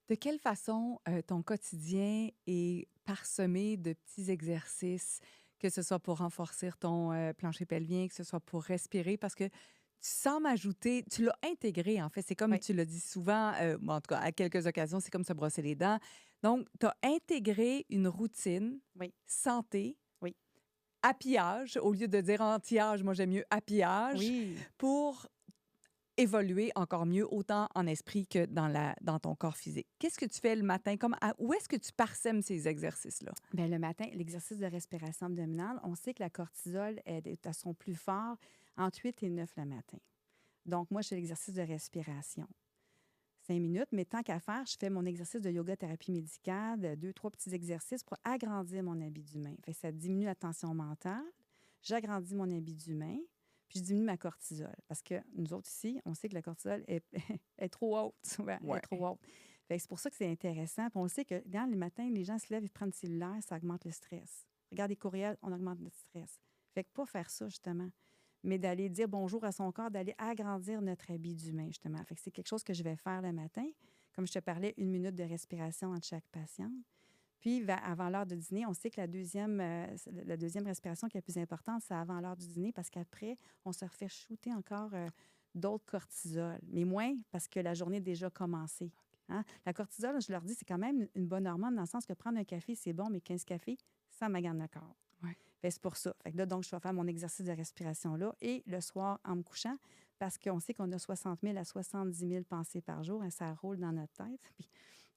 De quelle façon ton quotidien est parsemé de petits exercices, que ce soit pour renforcer ton plancher pelvien, que ce soit pour respirer, parce que tu sembles ajouter, tu l'as intégré en fait, c'est comme Oui, tu l'as dit souvent, en tout cas à quelques occasions, c'est comme se brosser les dents. Donc, tu as intégré une routine oui, santé, oui, habillage, au lieu de dire anti-âge, moi j'aime mieux habillage, oui. pour évoluer encore mieux, autant en esprit que dans ton corps physique. Qu'est-ce que tu fais le matin? Où est-ce que tu parsèmes ces exercices-là? Bien, le matin, l'exercice de respiration abdominale, on sait que la cortisol est à son plus fort entre 8 et 9 le matin. Donc, moi, je fais l'exercice de respiration. 5 minutes, mais tant qu'à faire, je fais mon exercice de yoga thérapie médicale, 2, 3 petits exercices pour agrandir mon habit d'humain. Fait que ça diminue la tension mentale, j'agrandis mon habit d'humain, puis je diminue ma cortisol. Parce que nous autres ici, on sait que la cortisol est, est trop haute, souvent, elle est Ouais. trop haute. Fait que c'est pour ça que c'est intéressant. Puis on sait que dans les matins, les gens se lèvent, ils prennent le cellulaire, ça augmente le stress. Regarde les courriels, on augmente notre stress. Fait que pas faire ça, justement, mais d'aller dire bonjour à son corps, d'aller agrandir notre habit d'humain, justement. Fait que c'est quelque chose que je vais faire le matin. Comme je te parlais, 1 minute de respiration entre chaque patiente. Puis, avant l'heure de dîner, on sait que la deuxième respiration qui est la plus importante, c'est avant l'heure du dîner parce qu'après, on se refait shooter encore d'autres cortisol, mais moins parce que la journée est déjà commencée. Hein? La cortisol, je leur dis, c'est quand même une bonne hormone dans le sens que prendre un café, c'est bon, mais 15 cafés, ça magane le corps. Ouais. Fait que c'est pour ça. Fait que là, donc, je vais faire mon exercice de respiration-là et le soir, en me couchant, parce qu'on sait qu'on a 60 000 à 70 000 pensées par jour. Hein, ça roule dans notre tête. Puis,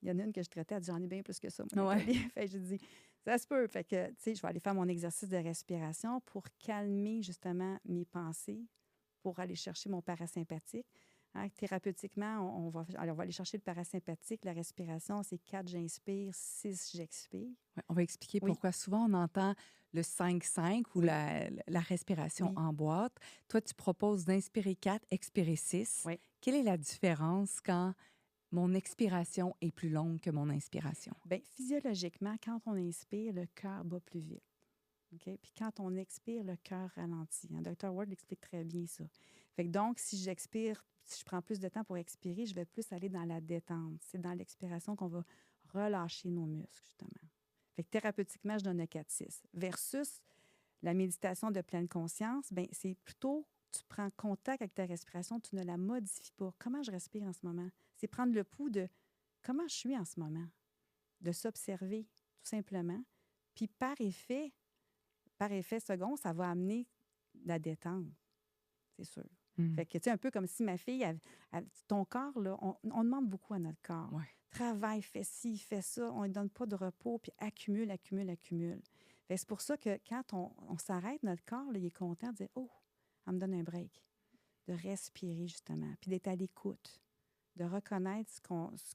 il y en a une que je traitais, elle dit, j'en ai bien plus que ça, moi, Ouais. Nathalie. Fait que je dis, ça se peut. Fait que, tu sais, je vais aller faire mon exercice de respiration pour calmer, justement, mes pensées, pour aller chercher mon parasympathique. Hein, thérapeutiquement, on va aller chercher le parasympathique. La respiration, c'est 4, j'inspire, 6, j'expire. Ouais, on va expliquer Oui, pourquoi souvent on entend le 5-5 ou oui, la respiration oui, en boîte. Toi, tu proposes d'inspirer 4, expirer 6. oui. Quelle est la différence quand mon expiration est plus longue que mon inspiration? Bien, physiologiquement, quand on inspire, le cœur bat plus vite. OK? Puis quand on expire, le cœur ralentit. Hein? Dr. Ward explique très bien ça. Fait que donc, si j'expire, si je prends plus de temps pour expirer, je vais plus aller dans la détente. C'est dans l'expiration qu'on va relâcher nos muscles, justement. Fait que thérapeutiquement, je donne un 4-6. Versus la méditation de pleine conscience, bien, c'est plutôt, tu prends contact avec ta respiration, tu ne la modifies pas. Comment je respire en ce moment? C'est prendre le pouls de comment je suis en ce moment, de s'observer, tout simplement. Puis par effet second, ça va amener la détente, c'est sûr. Mm. Fait que, tu sais, un peu comme si ma fille, ton corps, là, on demande beaucoup à notre corps. Ouais. Travaille, fais ci, fais ça, on ne donne pas de repos, puis accumule, accumule, accumule. Fait que c'est pour ça que quand on s'arrête, notre corps, là, il est content de dire, oh, elle me donne un break. De respirer, justement, puis d'être à l'écoute, de reconnaître ce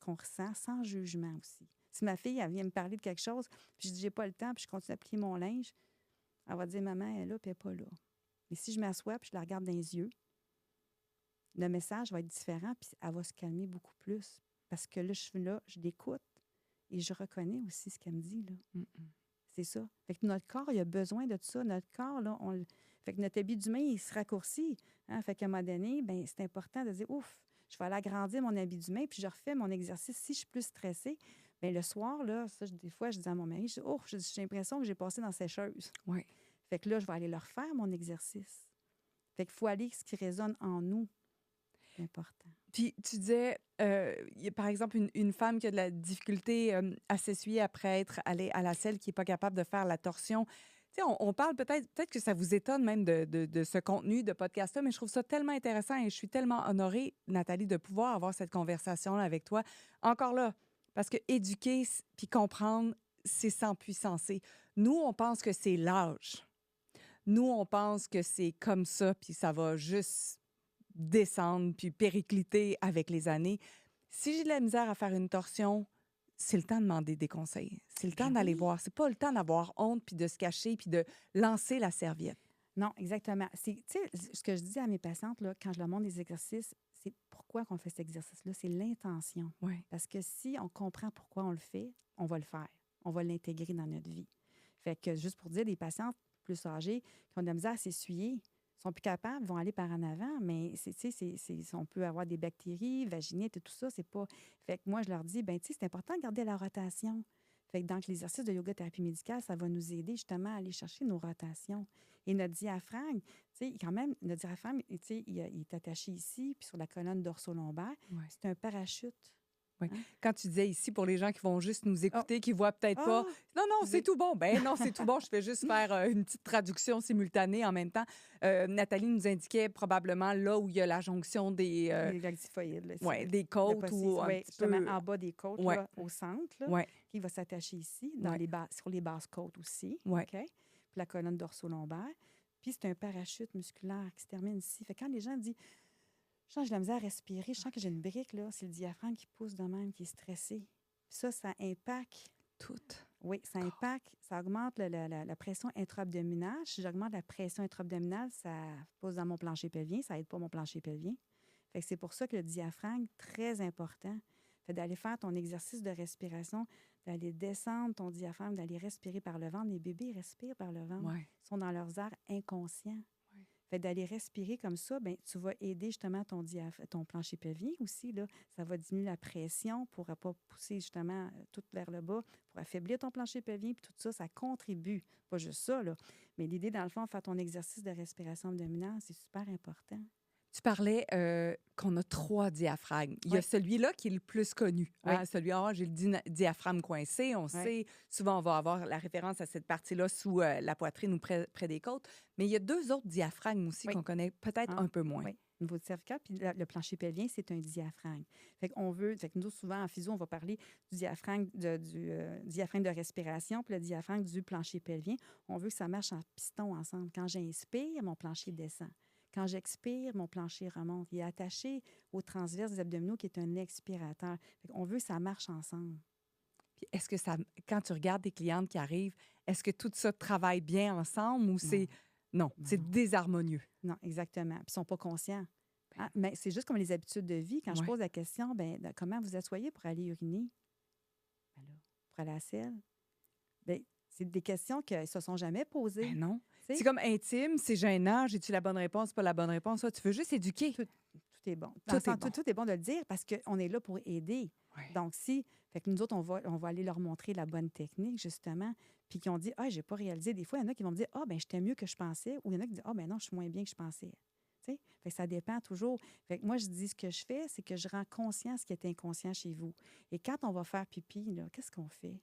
qu'on ressent sans jugement aussi. Si ma fille, elle vient me parler de quelque chose, puis je dis, j'ai pas le temps, puis je continue à plier mon linge, elle va dire, maman, elle est là, puis elle n'est pas là. Mais si je m'assois, puis je la regarde dans les yeux, le message va être différent, puis elle va se calmer beaucoup plus. Parce que là, je suis là, je l'écoute et je reconnais aussi ce qu'elle me dit, là. Mm, mm. C'est ça. Fait que notre corps, il a besoin de ça. Notre corps, là, fait que notre habit d'humain, il se raccourcit. Hein? Fait qu'à un moment donné, ben, c'est important de dire, ouf, je vais aller agrandir mon habit d'humain, puis je refais mon exercice. Si je suis plus stressée, bien, le soir, là, ça, des fois, je dis à mon mari, je dis, oh, j'ai l'impression que j'ai passé dans la sécheuse. Ouais. Fait que là, je vais aller le refaire, mon exercice. Fait qu'il faut aller ce qui résonne en nous. C'est important. Puis tu disais, y a, par exemple, une femme qui a de la difficulté à s'essuyer après être allée à la selle, qui n'est pas capable de faire la torsion. Tu sais, on parle peut-être que ça vous étonne même de ce contenu de podcast-là, mais je trouve ça tellement intéressant et je suis tellement honorée, Nathalie, de pouvoir avoir cette conversation-là avec toi. Encore là, parce que éduquer puis comprendre, c'est s'empuissancer. Nous, on pense que c'est l'âge. Nous, on pense que c'est comme ça, puis ça va juste descendre puis péricliter avec les années. Si j'ai de la misère à faire une torsion, c'est le temps de demander des conseils. C'est le temps Ben d'aller oui. voir. C'est pas le temps d'avoir honte puis de se cacher puis de lancer la serviette. Non, exactement. Tu sais, ce que je dis à mes patientes, là, quand je leur montre des exercices, c'est pourquoi qu'on fait cet exercice-là, c'est l'intention. Oui. Parce que si on comprend pourquoi on le fait, on va le faire. On va l'intégrer dans notre vie. Fait que, juste pour dire, des patientes plus âgées qui ont de la misère à s'essuyer, sont plus capables, vont aller par en avant, mais on peut avoir des bactéries, vaginite et tout ça, c'est pas... Fait que moi, je leur dis, ben tu sais, c'est important de garder la rotation. Fait que dans l'exercice de yoga thérapie médicale, ça va nous aider justement à aller chercher nos rotations. Et notre diaphragme, tu sais, quand même, notre diaphragme, tu sais, il est attaché ici, puis sur la colonne dorso-lombaire. Oui. C'est un parachute. Oui. Hein? Quand tu disais ici, pour les gens qui vont juste nous Oh, écouter, qui voient peut-être pas, ah, non, non, c'est excusez. tout bon. Ben non, c'est tout bon. Je fais juste faire une petite traduction simultanée en même temps. Nathalie nous indiquait probablement là où il y a la jonction des, Les xiphoïdes, là, ouais, c'est des le côtes ou un oui, petit justement, peu. en bas des côtes, Ouais, là, au centre, là, ouais, qui va s'attacher ici, dans ouais, sur les basses côtes aussi, ouais. OK? Puis la colonne dorso-lombaire. Puis c'est un parachute musculaire qui se termine ici. Fait que quand les gens disent, je sens que j'ai de la misère à respirer, je sens que j'ai une brique, là, c'est le diaphragme qui pousse de même, qui est stressé. Puis ça impacte, Tout. oui, ça impacte, ça augmente la pression intra-abdominale. Si j'augmente la pression intra-abdominale, ça pousse dans mon plancher pelvien, ça aide pas mon plancher pelvien. Fait que c'est pour ça que le diaphragme, très important, fait d'aller faire ton exercice de respiration, d'aller descendre ton diaphragme, d'aller respirer par le ventre. Les bébés respirent par le ventre. Ouais. Ils sont dans leurs airs inconscients. Ouais. Fait d'aller respirer comme ça, ben tu vas aider justement ton plancher pelvien aussi. Là. Ça va diminuer la pression pour ne pas pousser justement tout vers le bas, pour affaiblir ton plancher pelvien. Puis tout ça, ça contribue. Pas juste ça, là. Mais l'idée, dans le fond, faire ton exercice de respiration abdominale, c'est super important. Tu parlais qu'on a 3 diaphragmes. Il y a Oui. celui-là qui est le plus connu. Oui. Hein? Celui, j'ai le diaphragme coincé, on sait. Souvent, on va avoir la référence à cette partie-là sous la poitrine ou près des côtes. Mais il y a 2 autres diaphragmes aussi qu'on connaît peut-être un peu moins. Oui. Au niveau du cervical, puis le plancher pelvien, c'est un diaphragme. Fait que nous, souvent, en physio, on va parler du diaphragme diaphragme de respiration puis le diaphragme du plancher pelvien. On veut que ça marche en piston ensemble. Quand j'inspire, mon plancher descend. Quand j'expire, mon plancher remonte. Il est attaché au transverse des abdominaux, qui est un expirateur. On veut que ça marche ensemble. Puis est-ce que ça, quand tu regardes des clientes qui arrivent, est-ce que tout ça travaille bien ensemble ou c'est... Non, c'est désharmonieux. Non, exactement. Puis ils ne sont pas conscients. Ah, mais c'est juste comme les habitudes de vie. Quand je pose la question, comment vous asseyez pour aller uriner? Ben là, pour aller à la selle? Bien, c'est des questions qu'ils ne se sont jamais posées. Ben non. T'sais? C'est comme intime, c'est gênant, j'ai-tu la bonne réponse, pas la bonne réponse? Ça, tu veux juste éduquer. Tout est bon. Tout est bon de le dire parce qu'on est là pour aider. Ouais. Donc, fait que nous autres, on va aller leur montrer la bonne technique, justement, puis qui ont dit, ah, j'ai pas réalisé. Des fois, il y en a qui vont me dire, ah, ben j'étais mieux que je pensais, ou il y en a qui disent, ah, ben non, je suis moins bien que je pensais. T'sais? Fait que ça dépend toujours. Fait que moi, je dis, ce que je fais, c'est que je rends conscient ce qui est inconscient chez vous. Et quand on va faire pipi, là, qu'est-ce qu'on fait?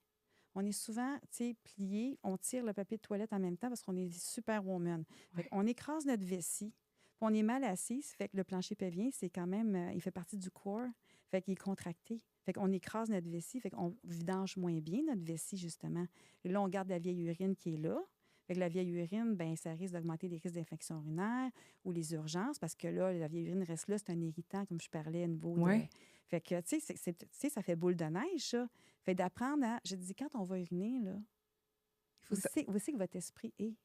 On est souvent, plié, on tire le papier de toilette en même temps parce qu'on est super woman. Fait qu'on écrase notre vessie, puis on est mal assis, fait que le plancher pelvien, c'est quand même, il fait partie du corps, fait qu'il est contracté. Fait qu'on écrase notre vessie, fait qu'on vidange moins bien notre vessie, justement. Et là, on garde la vieille urine qui est là. Fait que la vieille urine, ben ça risque d'augmenter les risques d'infection urinaire ou les urgences parce que là, la vieille urine reste là, c'est un irritant, comme je parlais, au niveau de... Fait que, tu sais, ça fait boule de neige, ça. Fait d'apprendre à... Je dis, quand on va uriner, là, vous savez que votre esprit est.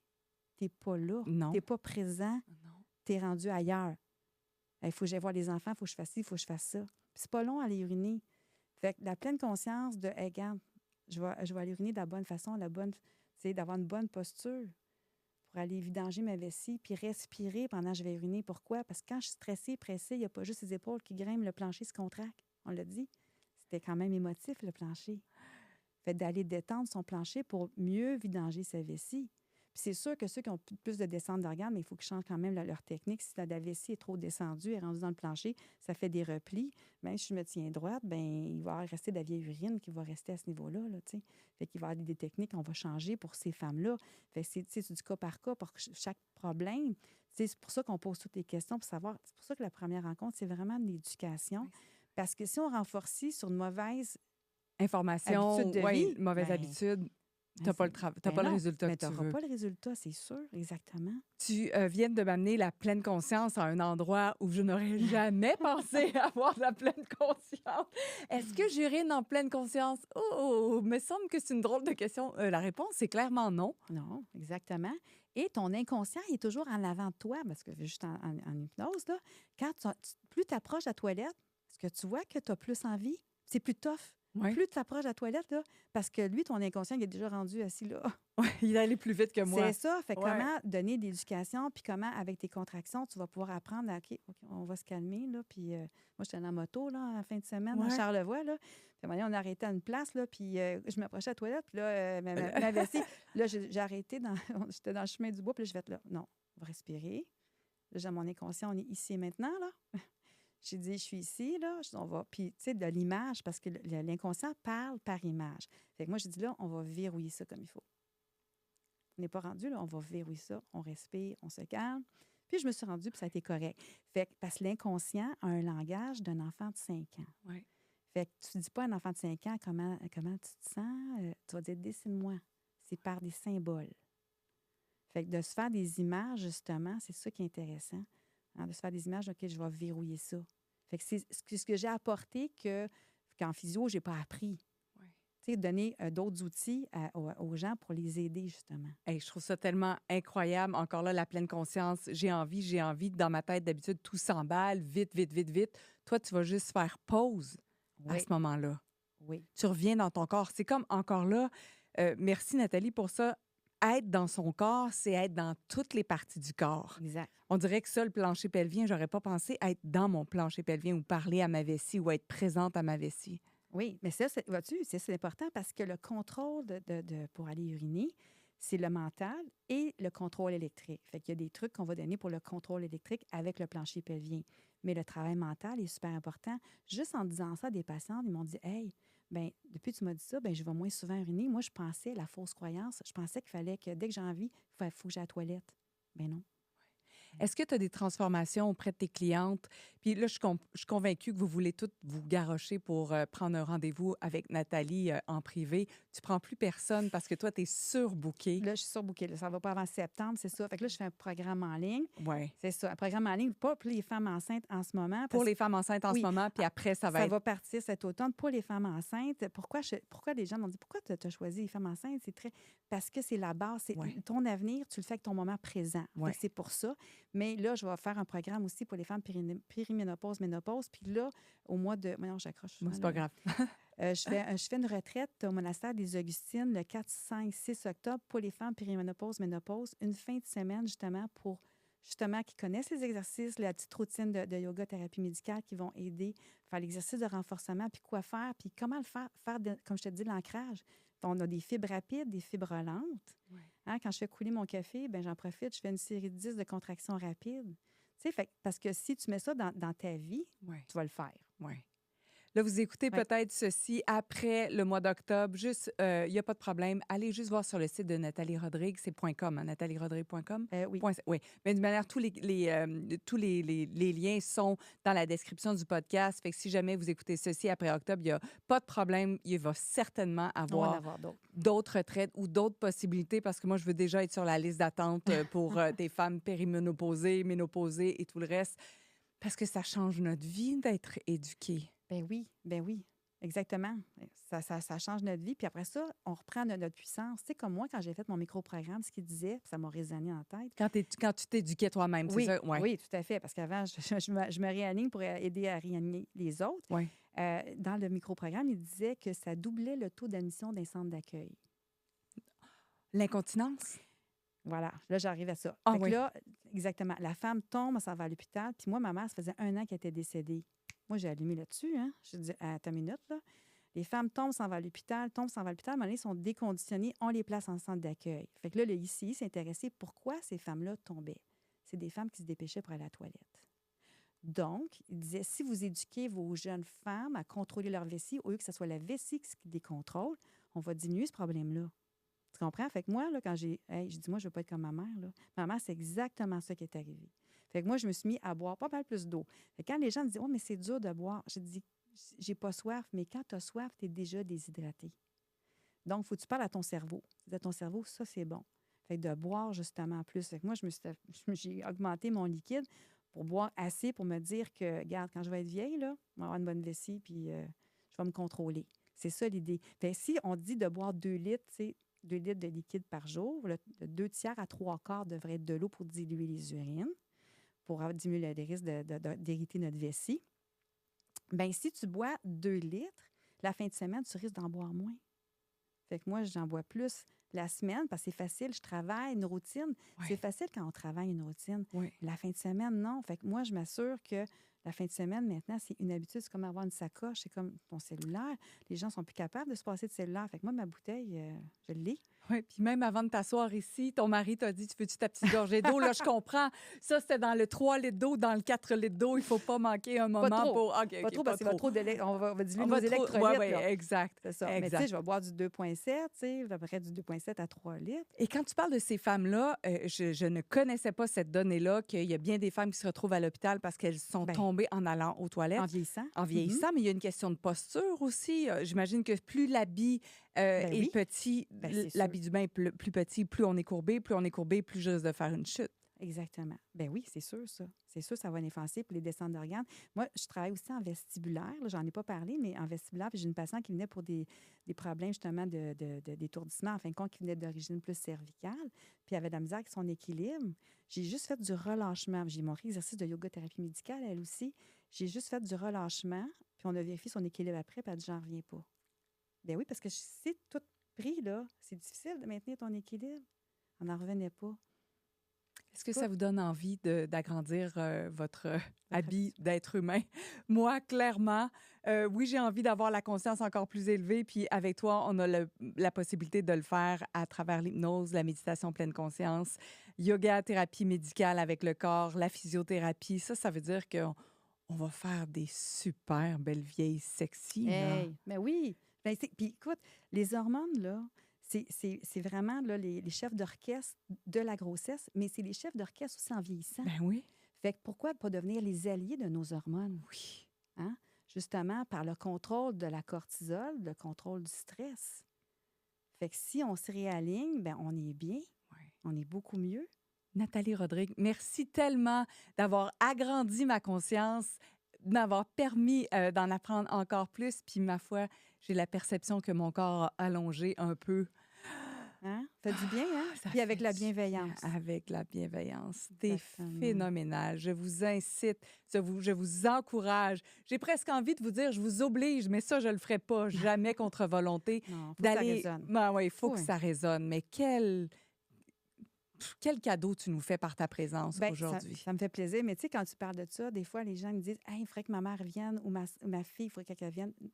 T'es pas là. Non. T'es pas présent. Non. T'es rendu ailleurs. Il faut que j'aille voir les enfants, il faut que je fasse ci, il faut que je fasse ça. Puis c'est pas long à aller uriner. Fait que la pleine conscience de, hey, regarde, je vais aller uriner de la bonne façon, d'avoir une bonne posture pour aller vidanger ma vessie, puis respirer pendant que je vais uriner. Pourquoi? Parce que quand je suis stressée, pressée, il n'y a pas juste les épaules qui grimpent, le plancher se contracte. On l'a dit. C'était quand même émotif, le plancher. Fait d'aller détendre son plancher pour mieux vidanger sa vessie. Puis c'est sûr que ceux qui ont plus de descente d'organes, mais il faut qu'ils changent quand même leur technique. Si la vessie est trop descendue, elle est rendue dans le plancher, ça fait des replis. Même si je me tiens droite, il va rester de la vieille urine qui va rester à ce niveau-là. Là, fait qu'il va y avoir des techniques qu'on va changer pour ces femmes-là. Fait que c'est du cas par cas pour chaque problème. C'est pour ça qu'on pose toutes les questions pour savoir. C'est pour ça que la première rencontre, c'est vraiment de l'éducation. Oui. Parce que si on renforce sur une mauvaise information, habitude de vie, mauvaise habitude, Tu n'as pas, t'as Ben pas le non, résultat mais que tu tu n'auras veux. pas le résultat, c'est sûr, exactement. Tu viens de m'amener la pleine conscience à un endroit où je n'aurais jamais pensé avoir de la pleine conscience. Est-ce que j'urine en pleine conscience? Oh, me semble que c'est une drôle de question. La réponse, c'est clairement non. Non, exactement. Et ton inconscient il est toujours en avant de toi, parce que juste en hypnose, là, quand plus tu approches la toilette, est-ce que tu vois que tu as plus envie? C'est plus tough. Oui. Plus tu approches la toilette, là, parce que lui, ton inconscient, il est déjà rendu assis là. Ouais, il allait plus vite que moi. C'est ça. Fait Ouais. comment donner de l'éducation, puis comment, avec tes contractions, tu vas pouvoir apprendre à, OK, on va se calmer, là. Puis moi, j'étais en moto, là, en fin de semaine, à Ouais. Charlevoix, là. Puis à un moment donné, on a arrêté à une place, là, puis je m'approchais à la toilette, puis là, ma vessie, là, j'ai arrêté, j'étais dans le chemin du bois, puis là, je vais être là. Non, on va respirer. Là, j'ai mon inconscient, on est ici et maintenant, là. J'ai dit, je suis ici, là, on va. Puis, tu sais, de l'image, parce que l'inconscient parle par image. Fait que moi, j'ai dit, là, on va verrouiller ça comme il faut. On n'est pas rendu, là, on va verrouiller ça, on respire, on se calme. Puis je me suis rendue, puis ça a été correct. Fait que, parce que l'inconscient a un langage d'un enfant de 5 ans. Ouais. Fait que tu ne dis pas à un enfant de 5 ans comment tu te sens, tu vas dire dessine-moi. C'est par des symboles. Fait que de se faire des images, justement, c'est ça qui est intéressant. Hein, de se faire des images, OK, je vais verrouiller ça. Fait que c'est ce que j'ai apporté qu'en physio, je n'ai pas appris. Ouais. Tu sais, donner d'autres outils aux gens pour les aider, justement. Hey, je trouve ça tellement incroyable. Encore là, la pleine conscience. J'ai envie. Dans ma tête, d'habitude, tout s'emballe, vite, vite, vite, vite. Toi, tu vas juste faire pause à ce Oui, moment-là. oui. Tu reviens dans ton corps. C'est comme encore là, merci Nathalie pour ça. Être dans son corps, c'est être dans toutes les parties du corps. Exact. On dirait que ça, le plancher pelvien, j'aurais pas pensé être dans mon plancher pelvien ou parler à ma vessie ou être présente à ma vessie. Oui, mais ça, vois-tu, c'est important parce que le contrôle pour aller uriner, c'est le mental et le contrôle électrique. Fait qu'il y a des trucs qu'on va donner pour le contrôle électrique avec le plancher pelvien. Mais le travail mental est super important. Juste en disant ça à des patients, ils m'ont dit, hey, ben depuis que tu m'as dit ça, ben je vais moins souvent uriner. Moi, je pensais, la fausse croyance, je pensais qu'il fallait que dès que j'ai envie, il faut que j'aille à la toilette. Ben non. Est-ce que tu as des transformations auprès de tes clientes? Puis là, je suis convaincue que vous voulez toutes vous garrocher pour prendre un rendez-vous avec Nathalie en privé. Tu prends plus personne parce que toi, tu es surbookée. Là, je suis surbookée. Là, ça ne va pas avant septembre, c'est ça. Fait que là, je fais un programme en ligne. Oui. C'est ça, un programme en ligne, pas pour les femmes enceintes en ce moment. Pour les femmes enceintes en ce moment, puis après, ça va Ça être... va partir cet automne pour les femmes enceintes. Pourquoi les gens m'ont dit, pourquoi tu as choisi les femmes enceintes? Parce que c'est la base. C'est ton avenir, tu le fais avec ton moment présent. Fait que c'est pour ça. Mais là, je vais faire un programme aussi pour les femmes périménopause, ménopause. Puis là, au mois de... Non, j'accroche. Moi, c'est pas grave. Je fais une retraite au monastère des Augustines le 4, 5, 6 octobre pour les femmes périménopause, ménopause. Une fin de semaine, justement, pour qui connaissent les exercices, la petite routine de yoga, thérapie médicale qui vont aider à faire l'exercice de renforcement, puis quoi faire, puis comment le faire, comme je te dis, l'ancrage. On a des fibres rapides, des fibres lentes. Ouais. Hein, quand je fais couler mon café, ben j'en profite, je fais une série de 10 de contractions rapides. Tu sais, parce que si tu mets ça dans ta vie, tu vas le faire. Oui. Là, vous écoutez peut-être ceci après le mois d'octobre. Juste, il n'y a pas de problème. Allez juste voir sur le site de Nathalie Rodrigue. C'est .com, hein, natalierodrigue.com. Oui. Oui. Mais de manière, tous les liens sont dans la description du podcast. Fait que si jamais vous écoutez ceci après octobre, il n'y a pas de problème. Il va certainement avoir d'autres retraites ou d'autres possibilités parce que moi, je veux déjà être sur la liste d'attente pour des femmes périménopausées, ménopausées et tout le reste. Parce que ça change notre vie d'être éduquées. Ben oui, exactement. Ça change notre vie. Puis après ça, on reprend notre puissance. Tu sais, comme moi, quand j'ai fait mon micro-programme, ce qu'il disait, ça m'a résonné en tête. Quand tu t'éduquais toi-même, c'est ça? Ouais. Oui, tout à fait. Parce qu'avant, je me réaligne pour aider à réaligner les autres. Ouais. Dans le micro-programme, il disait que ça doublait le taux d'admission d'un centre d'accueil. L'incontinence? Voilà, là, j'arrive à ça. Ah, oui. Là, exactement. La femme tombe, ça va à l'hôpital. Puis moi, ma mère, ça faisait 1 an qu'elle était décédée. Moi, j'ai allumé là-dessus. Hein? Je dis, attends une minute, là. Les femmes tombent, s'en vont à l'hôpital, à un moment donné, sont déconditionnées, on les place en centre d'accueil. Fait que là, le ICI s'est intéressé pourquoi ces femmes-là tombaient. C'est des femmes qui se dépêchaient pour aller à la toilette. Donc, il disait, si vous éduquez vos jeunes femmes à contrôler leur vessie, au lieu que ce soit la vessie qui décontrôle, on va diminuer ce problème-là. Tu comprends? Fait que moi, là, quand j'ai dit, moi, je veux pas être comme ma mère, là. Ma mère, c'est exactement ça qui est arrivé. Fait que moi, je me suis mis à boire pas mal plus d'eau. Fait que quand les gens me disent, oh, mais c'est dur de boire, je dis, j'ai pas soif, mais quand tu as soif, tu es déjà déshydraté. Donc, il faut que tu parles à ton cerveau. Tu dis à ton cerveau, ça, c'est bon. Fait que de boire justement plus. Fait que moi, j'ai augmenté mon liquide pour boire assez pour me dire que, regarde, quand je vais être vieille, là, je vais avoir une bonne vessie, puis je vais me contrôler. C'est ça l'idée. Fait que si on dit de boire 2 litres, tu sais, 2 litres de liquide par jour, le 2 tiers à 3 quarts devrait être de l'eau pour diluer les urines, pour diminuer le risque d'irriter notre vessie. Bien, si tu bois 2 litres, la fin de semaine, tu risques d'en boire moins. Fait que moi, j'en bois plus la semaine parce que c'est facile, je travaille une routine. Oui. C'est facile quand on travaille une routine. Oui. La fin de semaine, non. Fait que moi, je m'assure que la fin de semaine, maintenant, c'est une habitude. C'est comme avoir une sacoche, c'est comme ton cellulaire. Les gens sont plus capables de se passer de cellulaire. Fait que moi, ma bouteille, je l'ai. Oui, puis même avant de t'asseoir ici, ton mari t'a dit, tu veux-tu ta petite gorgée d'eau? Là, je comprends. Ça, c'était dans le 3 litres d'eau, dans le 4 litres d'eau. Il ne faut pas manquer un moment Pas trop. pour... OK, Pas trop parce qu'il va trop on va diluer On nos va trop... électrolytes. Oui, là. exact. C'est ça. Mais tu Exact. sais, je vais boire du 2,7, tu sais, à peu près du 2,7 à 3 litres. Et quand tu parles de ces femmes-là, je ne connaissais pas cette donnée-là, qu'il y a bien des femmes qui se retrouvent à l'hôpital parce qu'elles sont Ben, tombées en allant aux toilettes. En vieillissant. En vieillissant, mais il y a une question de posture aussi. J'imagine que plus l'habit Ben est oui. petit, Ben, c'est l'habit du bain est plus petit, plus on est courbé, plus je risque de faire une chute. Exactement. Ben oui, c'est sûr, ça. C'est sûr, ça va influencer pour les descentes d'organes. Moi, je travaille aussi en vestibulaire. Là, j'en ai pas parlé, mais en vestibulaire, puis j'ai une patiente qui venait pour des problèmes, justement, d'étourdissement, en fin de compte, qui venait d'origine plus cervicale, puis elle avait de la misère avec son équilibre. J'ai juste fait du relâchement. J'ai mon exercice de yoga-thérapie médicale, elle aussi. J'ai juste fait du relâchement, puis on a vérifié son équilibre après, puis elle a dit, j'en reviens pas. Ben oui, parce que c'est tout pris, là. C'est difficile de maintenir ton équilibre. On n'en revenait pas. Est-ce que ça vous donne envie d'agrandir votre habit habitude. d'être humain? Moi, clairement, oui, j'ai envie d'avoir la conscience encore plus élevée. Puis avec toi, on a la possibilité de le faire à travers l'hypnose, la méditation pleine conscience, yoga, thérapie médicale avec le corps, la physiothérapie. Ça veut dire qu'on va faire des super belles vieilles sexy, là. Hey, mais oui. Ben, puis écoute, les hormones, là, c'est vraiment là, les chefs d'orchestre de la grossesse, mais c'est les chefs d'orchestre aussi en vieillissant. Ben oui. Fait que pourquoi pas devenir les alliés de nos hormones? Oui. Hein? Justement, par le contrôle de la cortisol, le contrôle du stress. Fait que si on se réaligne, ben on est bien, Ouais. on est beaucoup mieux. Nathalie Rodrigue, merci tellement d'avoir agrandi ma conscience, de m'avoir permis d'en apprendre encore plus. Puis, ma foi, j'ai la perception que mon corps a allongé un peu. Hein? Fait du bien, hein? Ça Puis avec fait la du bien. bienveillance. Avec la bienveillance. C'est Exactement. phénoménal. Je vous incite, je vous encourage. J'ai presque envie de vous dire, je vous oblige, mais ça, je le ferai pas, jamais contre volonté. Non, faut que ça D'aller. résonne. Ben oui, il faut que Oui. ça résonne. Mais quel cadeau tu nous fais par ta présence Bien, aujourd'hui. ça me fait plaisir. Mais tu sais, quand tu parles de ça, des fois, les gens me disent « Hey, il faudrait que ma mère vienne ou ma fille, il faudrait qu'elle vienne. » Il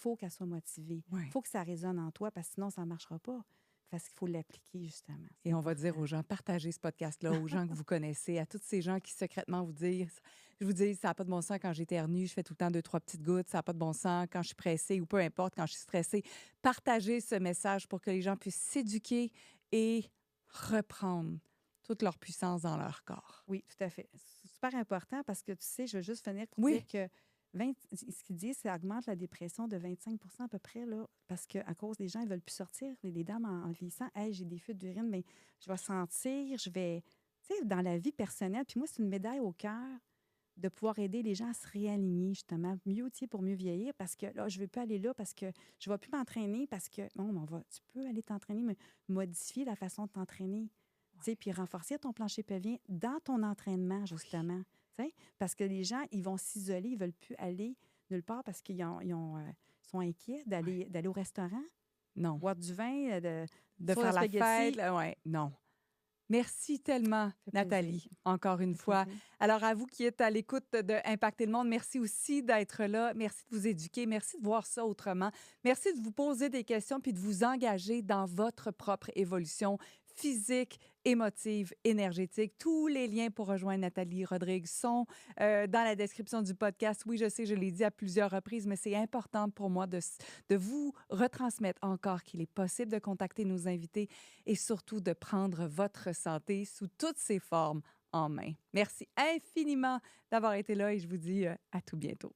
faut qu'elle soit motivée. Il Ouais. faut que ça résonne en toi parce que sinon, ça ne marchera pas. Parce qu'il faut l'appliquer, justement. Et on va dire aux gens, partagez ce podcast-là, aux gens que vous connaissez, à tous ces gens qui secrètement vous disent, je vous dis, ça n'a pas de bon sens quand j'éternue, je fais tout le temps 2-3 petites gouttes, ça n'a pas de bon sens quand je suis pressée ou peu importe, quand je suis stressée. Partagez ce message pour que les gens puissent s'éduquer et reprendre toute leur puissance dans leur corps. Oui, tout à fait. C'est super important parce que, tu sais, je veux juste finir pour Oui. dire que ce qu'ils disent, ça augmente la dépression de 25 à peu près, là, parce qu'à cause des gens, ils ne veulent plus sortir. Les dames, en vieillissant, « Hey, j'ai des fuites d'urine, mais je vais sentir, je vais... » Tu sais, dans la vie personnelle, puis moi, c'est une médaille au cœur de pouvoir aider les gens à se réaligner, justement, mieux outillés pour mieux vieillir, parce que là, je ne veux plus aller là, parce que je ne vais plus m'entraîner, parce que, non, tu peux aller t'entraîner, mais modifier la façon de t'entraîner. Tu sais, puis renforcer ton plancher pelvien dans ton entraînement, justement. Tu sais, parce que les gens, ils vont s'isoler, ils ne veulent plus aller nulle part parce qu'ils sont inquiets d'aller au restaurant, Non. boire du vin, De faire faire la spaghetti. fête, ouais, non. Merci tellement, fait plaisir. Nathalie, encore une Ça fait fois. plaisir. Alors, à vous qui êtes à l'écoute de Impacter le monde, merci aussi d'être là. Merci de vous éduquer. Merci de voir ça autrement. Merci de vous poser des questions puis de vous engager dans votre propre évolution physique, émotive, énergétique. Tous les liens pour rejoindre Nathalie Rodrigue sont dans la description du podcast. Oui, je sais, je l'ai dit à plusieurs reprises, mais c'est important pour moi de vous retransmettre encore qu'il est possible de contacter nos invités et surtout de prendre votre santé sous toutes ses formes en main. Merci infiniment d'avoir été là et je vous dis à tout bientôt.